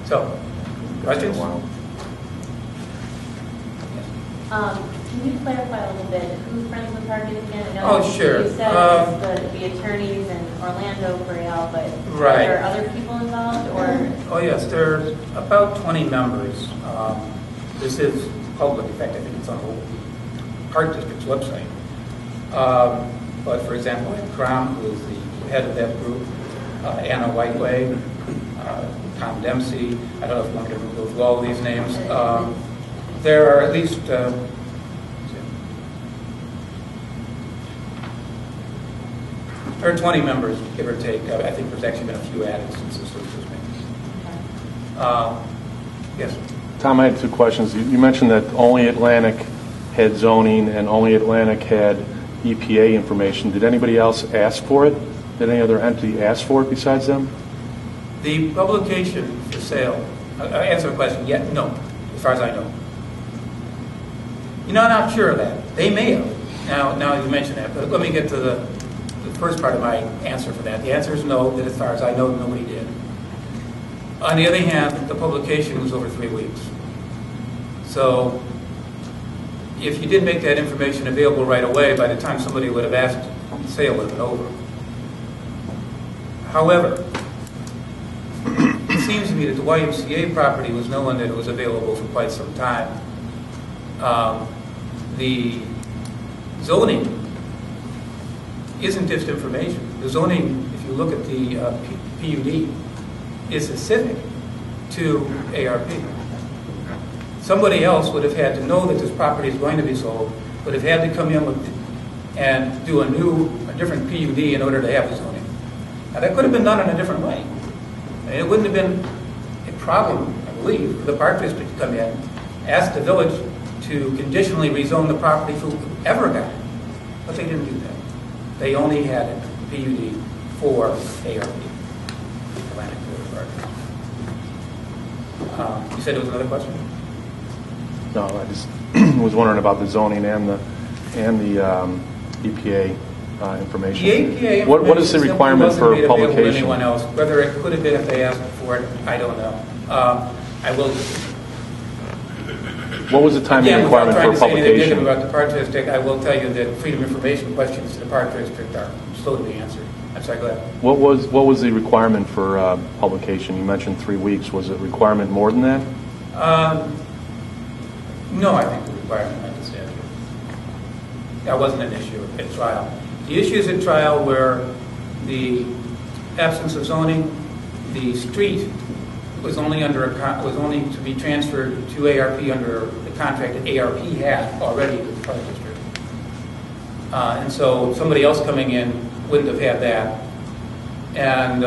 So, questions? Can you clarify a little bit who Friends of the Park is again? I know Oh, sure. You said it's the attorneys in Orlando, Braille, but Right. are there other people involved? Or? Oh, yes, there's about 20 members. This is public. In fact, I think it's on the Park District's website. But for example, Ed Crom, who is the head of that group, Anna Whiteway, Tom Dempsey. I don't know if you want me to go through all of these names. There are at least there are 20 members, give or take. I think there's actually been a few added since this was made. Yes. Tom, I had two questions. You mentioned that only Atlantic had zoning and only Atlantic had EPA information. Did anybody else ask for it? Did any other entity ask for it besides them? The publication for sale, answer the question, yet no, as far as I know. I'm not sure of that. They may have. Now you mention that, but let me get to the first part of my answer for that. The answer is no, that as far as I know, nobody did. On the other hand, the publication was over 3 weeks. So if you did make that information available right away, by the time somebody would have asked, the sale would have been over. However, it seems to me that the YMCA property was known that it was available for quite some time. The zoning isn't just information. The zoning, if you look at the PUD, is specific to ARP. Somebody else would have had to know that this property is going to be sold, would have had to come in and do a different PUD in order to have the zoning. Now that could have been done in a different way. And it wouldn't have been a problem, I believe, for the Park District to come in, ask the village to conditionally rezone the property for whoever got it. But they didn't do that. They only had a PUD for ARP. Atlantic River Park. You said there was another question? No, I just was wondering about the zoning and the EPA information. The APA what is the requirement for publication? Anyone else? Whether it could have been if they asked for it, I don't know. I will. What was the timing requirement for publication? About the Park District, I will tell you that freedom of information questions to the Park District are slow to be answered. I'm sorry, go ahead. What was the requirement for publication? You mentioned 3 weeks. Was it requirement more than that? No, I think the requirement met the statute. That wasn't an issue at trial. The issues at trial were the absence of zoning, the street was only to be transferred to ARP under the contract that ARP had already with the Park District. And so somebody else coming in wouldn't have had that, and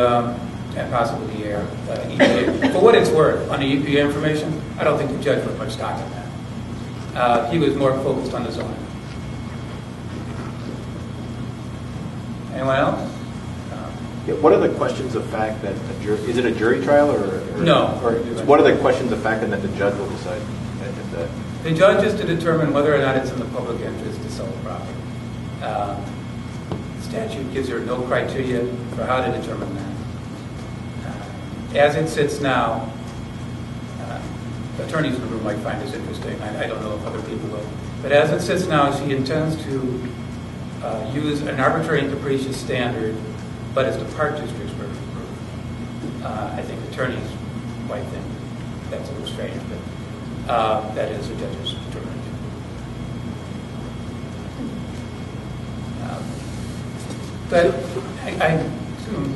possibly the EPA. For what it's worth, on the EPA information, I don't think the judge put much stock in that. He was more focused on the zoning. Anyone else? Yeah, what are the questions of fact that a jury, is it a jury trial or no? Or what are the questions of fact that the judge will decide? The judge is to determine whether or not it's in the public interest to sell the property. The statute gives her no criteria for how to determine that. As it sits now, attorneys in the room might find this interesting. I don't know if other people will. But as it sits now, she intends to use an arbitrary and capricious standard, but it's the Park District's burden of proof. I think attorneys might think that's a little strange, but that is the judge's determination. But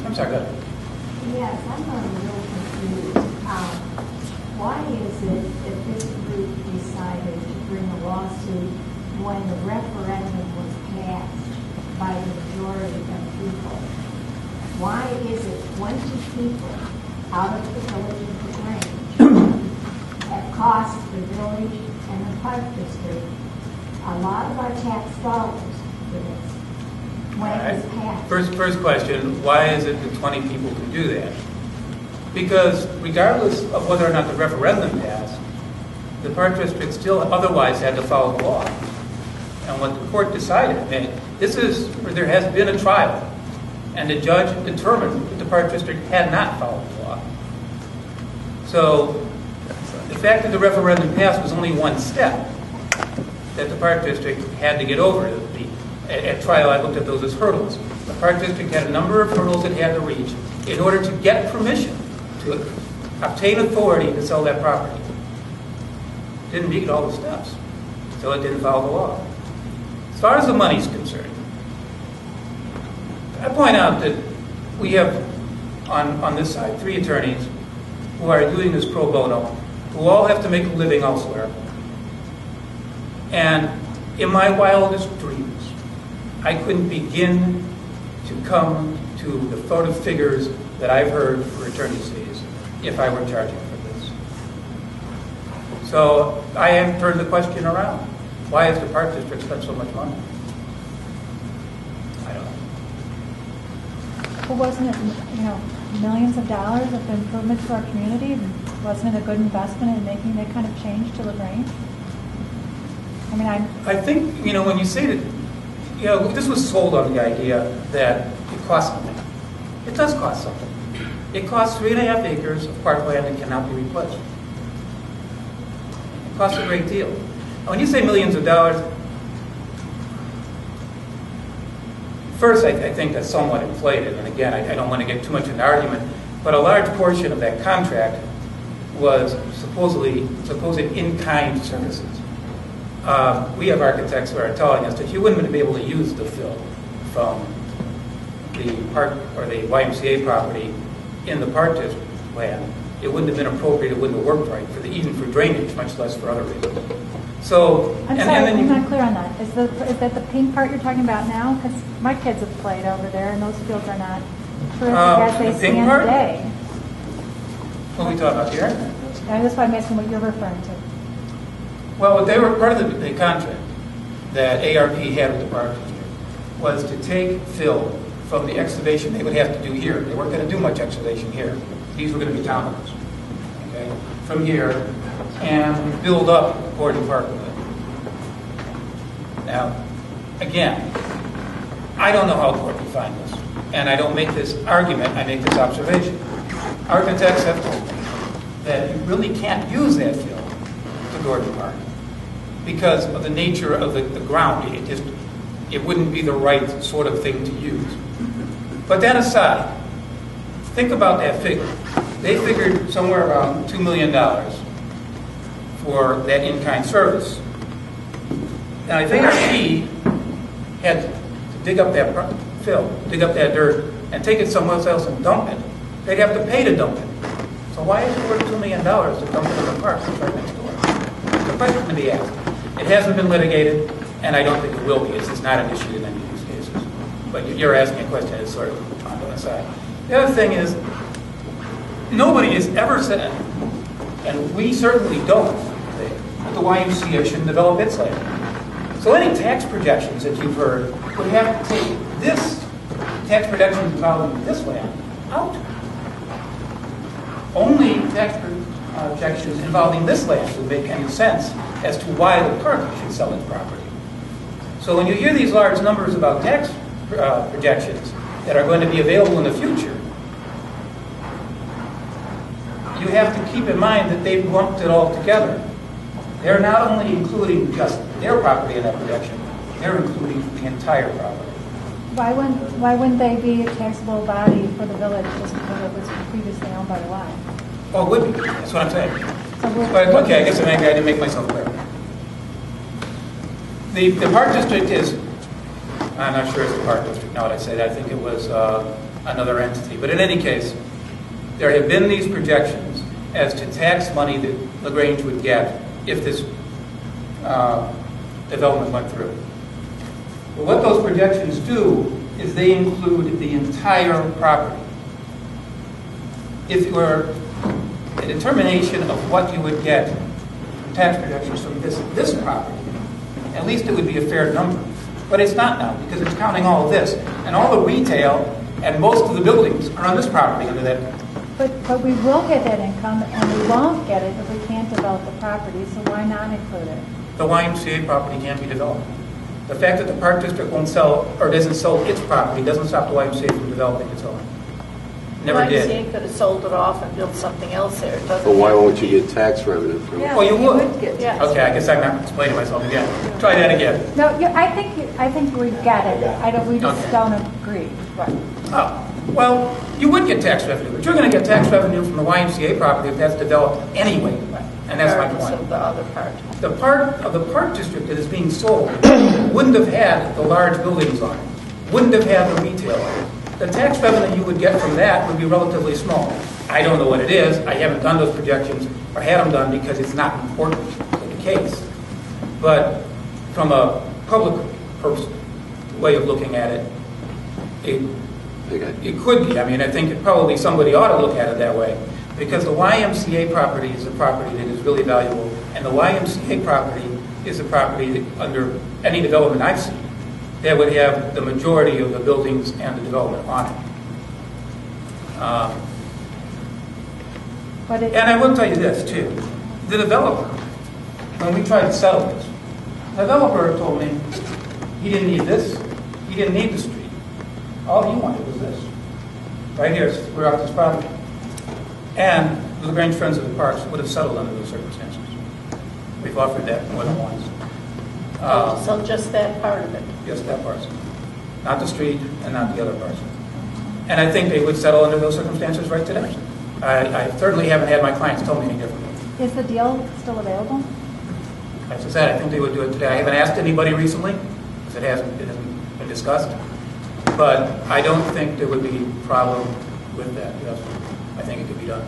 I'm sorry, go ahead. Yes, I'm a little confused. Why is it that this group decided to bring a lawsuit when the referendum was passed by the majority of people? Why is it 20 people out of the village of Grange that cost the village and the Park District a lot of our tax dollars for this when it was passed? First question, why is it that 20 people can do that? Because regardless of whether or not the referendum passed, the Park District still otherwise had to follow the law. And what the court decided, and this is where there has been a trial, and the judge determined that the Park District had not followed the law. So the fact that the referendum passed was only one step that the Park District had to get over. At trial, I looked at those as hurdles. The Park District had a number of hurdles it had to reach in order to get permission to obtain authority to sell that property. Didn't meet all the steps, so it didn't follow the law. As far as the money is concerned, I point out that we have, on this side, 3 attorneys who are doing this pro bono, who all have to make a living elsewhere. And in my wildest dreams, I couldn't begin to come to the sort of figures that I've heard for attorney's fees if I were charging for this. So I have turned the question around. Why has the Park District spent so much money? I don't know. Well, wasn't it, millions of dollars of improvements to our community? Wasn't it a good investment in making that kind of change to LaGrange? I think, when you say that, this was sold on the idea that it costs something. It does cost something. It costs 3.5 acres of parkland that cannot be replaced. It costs a great deal. And when you say millions of dollars, first, I think that's somewhat inflated. And again, I don't want to get too much into argument, but a large portion of that contract was supposed in-kind services. We have architects who are telling us that you wouldn't be able to use the fill from the park or the YMCA property in the Park District land. It wouldn't have been appropriate. It wouldn't have worked right even for drainage, much less for other reasons. So, I'm not clear on that. Is that the pink part you're talking about now? Because my kids have played over there, and those fields are not terrific as they stand today. What are we talking about here? And that's why I'm asking what you're referring to. Well, they were part of the contract that ARP had with the Park District was to take fill from the excavation they would have to do here. They weren't going to do much excavation here. These were going to be townhomes, okay, from here, and build up Gordon Parkway. Now, again, I don't know how court defined this, and I don't make this argument, I make this observation. Architects have told me that you really can't use that fill to Gordon Park because of the nature of the ground. It wouldn't be the right sort of thing to use. But that aside, think about that figure. They figured somewhere around $2 million for that in-kind service. Now, if ARP had to dig up that fill, dig up that dirt, and take it somewhere else and dump it, they'd have to pay to dump it. So why is it worth $2 million to dump it in the park that's right next door? The question to be asked. It hasn't been litigated, and I don't think it will be. It's not an issue in any of these cases. But you're asking a question that's sort of on the side. The other thing is, nobody has ever said, and we certainly don't think, that the YMCA shouldn't develop its land. So any tax projections that you've heard would have to take this tax projections involving this land out. Only tax projections involving this land would make any sense as to why the park should sell its property. So when you hear these large numbers about tax projections that are going to be available in the future, you have to keep in mind that they've lumped it all together. They're not only including just their property in that projection, they're including the entire property. Why wouldn't they be a taxable body for the village just because it was previously owned by the Y? Oh, it would be. That's what I'm saying. So But, okay, I guess maybe I didn't make myself clear. The Park District is, I'm not sure it's the Park District now that I say that. I think it was another entity. But in any case, there have been these projections as to tax money that LaGrange would get if this development went through. But what those projections do is they include the entire property. If it were a determination of what you would get tax projections from this property, at least it would be a fair number. But it's not now because it's counting all of this. And all the retail and most of the buildings are on this property under that. But we will get that income, and we won't get it if we can't develop the property, so why not include it? The YMCA property can't be developed. The fact that the Park District won't sell or doesn't sell its property doesn't stop the YMCA from developing its own. Never did. YMCA could have sold it off and built something else there. It doesn't But why have to won't you be- get tax revenue from it? Yeah, Well, you would. get Yeah. tax. Okay, I guess I'm not explaining myself again. Try that again. No, I think we get it. We just Okay. don't agree. Oh, well, you would get tax revenue, but you're going to get tax revenue from the YMCA property if that's developed anyway, and that's my Regardless point. of the other part. The part of the park district that is being sold wouldn't have had the large buildings on it, wouldn't have had the retail on it. The tax revenue you would get from that would be relatively small. I don't know what it is. I haven't done those projections or had them done because it's not important to the case. But from a public way of looking at it, it could be. I mean, I think probably somebody ought to look at it that way, because the YMCA property is a property that is really valuable, and the YMCA property is a property that, under any development I've seen, that would have the majority of the buildings and the development on it. But it, And I will tell you this, too. The developer, when we tried to settle this, the developer told me he didn't need this, he didn't need the street. All he wanted was this. Right here, we're off this property. And the Grange Friends of the Parks would have settled under those circumstances. We've offered that more than once. So just that part of it. Just that parcel. Not the street and not the other parcel. And I think they would settle under those circumstances right today. I certainly haven't had my clients tell me any differently. is the deal still available? As I said, I think they would do it today. I haven't asked anybody recently, because it hasn't been discussed. But I don't think there would be a problem with that. Yes, I think it could be done.